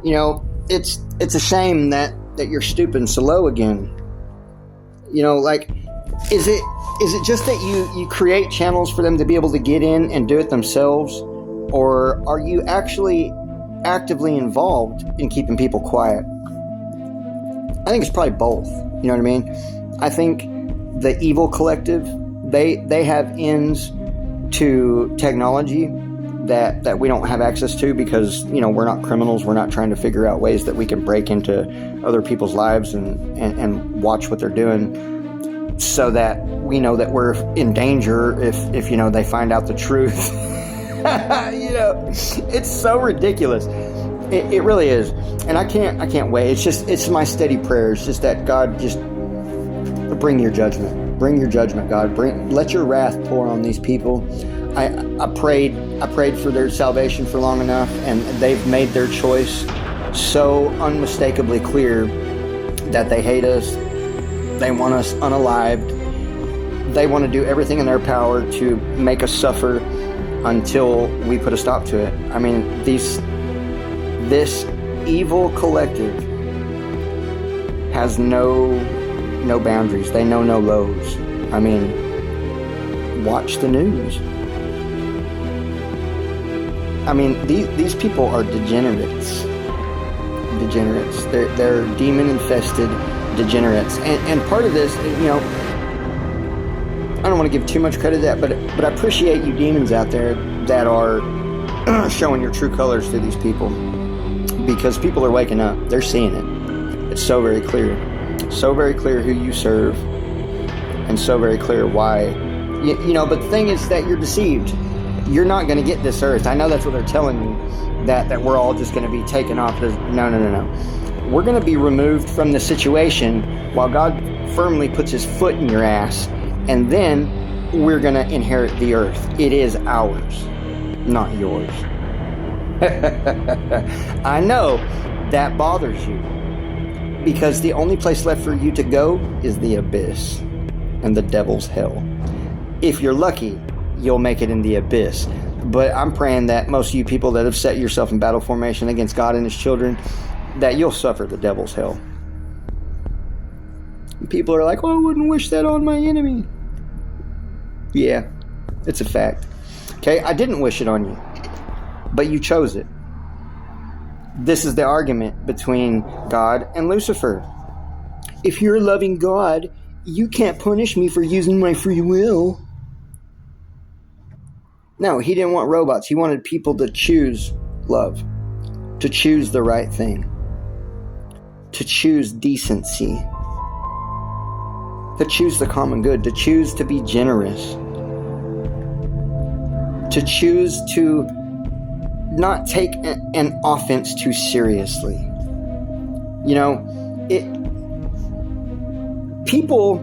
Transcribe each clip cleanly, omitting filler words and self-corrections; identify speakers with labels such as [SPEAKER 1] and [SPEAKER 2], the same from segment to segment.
[SPEAKER 1] It's a shame that you're stooping so low again. Like, is it just that you create channels for them to be able to get in and do it themselves, or are you actually actively involved in keeping people quiet? I think it's probably both. You know what I mean? I think the evil collective, they have ends to technology that we don't have access to because, we're not criminals. We're not trying to figure out ways that we can break into other people's lives and watch what they're doing so that we know that we're in danger if they find out the truth. It's so ridiculous. It really is. And I can't wait. It's my steady prayer. It's just that God, just bring your judgment. Bring your judgment, God. Let your wrath pour on these people. I prayed for their salvation for long enough, and they've made their choice so unmistakably clear that they hate us. They want us unalived. They want to do everything in their power to make us suffer until we put a stop to it. I mean, this evil collective has no boundaries. They know no lows. I mean, watch the news. I mean, these people are degenerates. They're demon-infested degenerates. And part of this, I don't want to give too much credit to that, but I appreciate you demons out there that are showing your true colors to these people, because people are waking up. They're seeing it. It's so very clear. So very clear who you serve, and so very clear why. But the thing is that you're deceived. You're not going to get this earth. I know that's what they're telling you, that we're all just going to be taken off. No. We're going to be removed from the situation while God firmly puts his foot in your ass, and then we're going to inherit the earth. It is ours, not yours. I know that bothers you, because the only place left for you to go is the abyss and the devil's hell. If you're lucky, you'll make it in the abyss. But I'm praying that most of you people that have set yourself in battle formation against God and his children, that you'll suffer the devil's hell. People are like, I wouldn't wish that on my enemy. Yeah, it's a fact. Okay, I didn't wish it on you, but you chose it. This is the argument between God and Lucifer. If you're a loving God, you can't punish me for using my free will. No, he didn't want robots. He wanted people to choose love, to choose the right thing, to choose decency, to choose the common good, to choose to be generous, to choose to not take an offense too seriously. People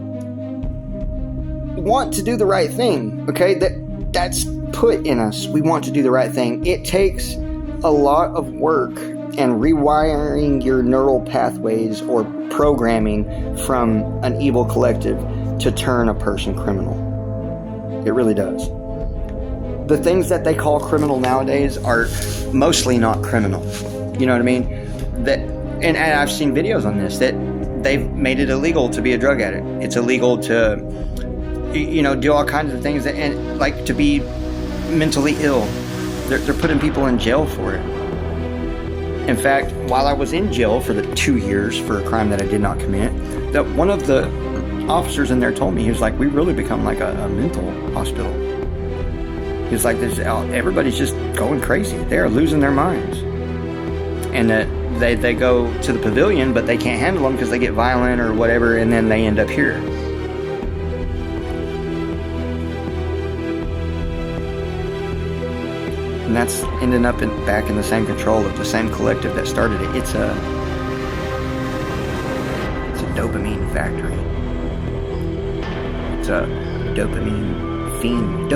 [SPEAKER 1] want to do the right thing, okay? That's put in us. We want to do the right thing. It takes a lot of work and rewiring your neural pathways or programming from an evil collective to turn a person criminal. It really does. The things that they call criminal nowadays are mostly not criminal. You know what I mean? And I've seen videos on this that they've made it illegal to be a drug addict. It's illegal to, do all kinds of things, and like to be mentally ill. They're putting people in jail for it. In fact, while I was in jail for the 2 years for a crime that I did not commit, that one of the officers in there told me, he was like, we really become like a mental hospital. He was like, everybody's just going crazy. They're losing their minds. And that they go to the pavilion, but they can't handle them because they get violent or whatever, and then they end up here. And that's ending up back in the same control of the same collective that started it. It's a dopamine factory. It's a dopamine fiend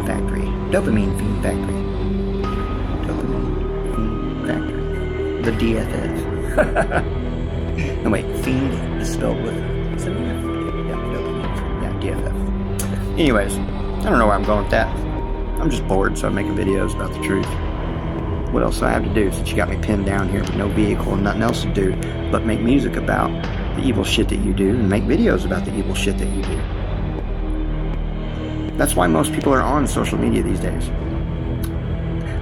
[SPEAKER 1] factory. Dopamine fiend factory. The DFF. No, wait, fiend is spelled with is it an F? Yeah, DFF. Anyways, I don't know where I'm going with that. I'm just bored, so I'm making videos about the truth. what else do I have to do since you got me pinned down here with no vehicle and nothing else to do but make music about the evil shit that you do and make videos about the evil shit that you do? That's why most people are on social media these days.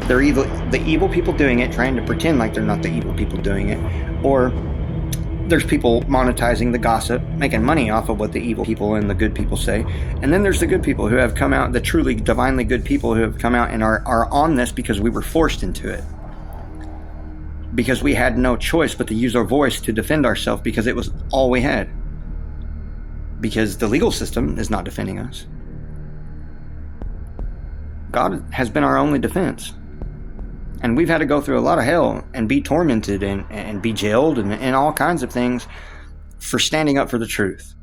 [SPEAKER 1] They're evil, the evil people doing it, trying to pretend like they're not the evil people doing it. Or there's people monetizing the gossip, making money off of what the evil people and the good people say. And then there's the good people who have come out, the truly divinely good people who have come out and are on this because we were forced into it. Because we had no choice but to use our voice to defend ourselves because it was all we had. Because the legal system is not defending us. God has been our only defense. And we've had to go through a lot of hell and be tormented and be jailed and all kinds of things for standing up for the truth.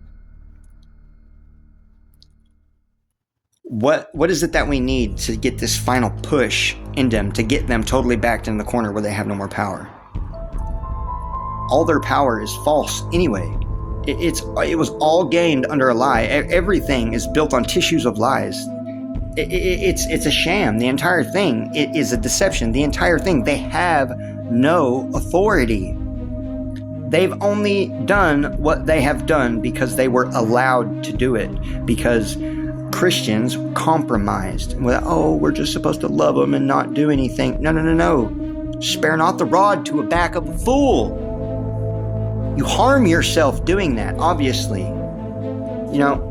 [SPEAKER 1] What is it that we need to get this final push in them, to get them totally backed in the corner where they have no more power? All their power is false anyway. It was all gained under a lie. Everything is built on tissues of lies. It's a sham. The entire thing is a deception. The entire thing. They have no authority. They've only done what they have done because they were allowed to do it. Because Christians compromised. Well, we're just supposed to love them and not do anything. No. Spare not the rod to a back of a fool. You harm yourself doing that, obviously. You know,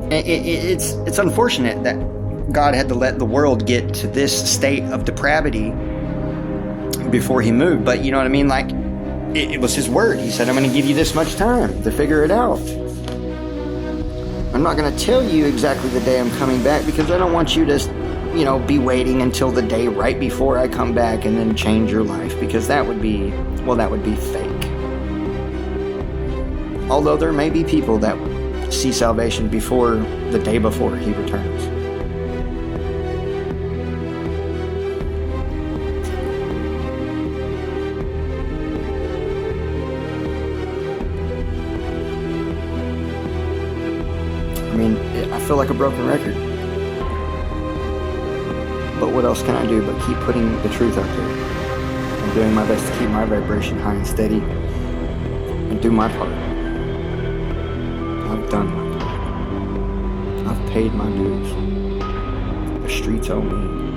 [SPEAKER 1] it's unfortunate that God had to let the world get to this state of depravity before he moved. But you know what I mean? Like, it was his word. He said, I'm going to give you this much time to figure it out. I'm not going to tell you exactly the day I'm coming back because I don't want you to, be waiting until the day right before I come back and then change your life, because that would be fake. Although there may be people that see salvation before the day before he returns. I mean, I feel like a broken record. But what else can I do but keep putting the truth out there? I'm doing my best to keep my vibration high and steady and do my part. I've done my part. I've paid my dues. The streets owe me.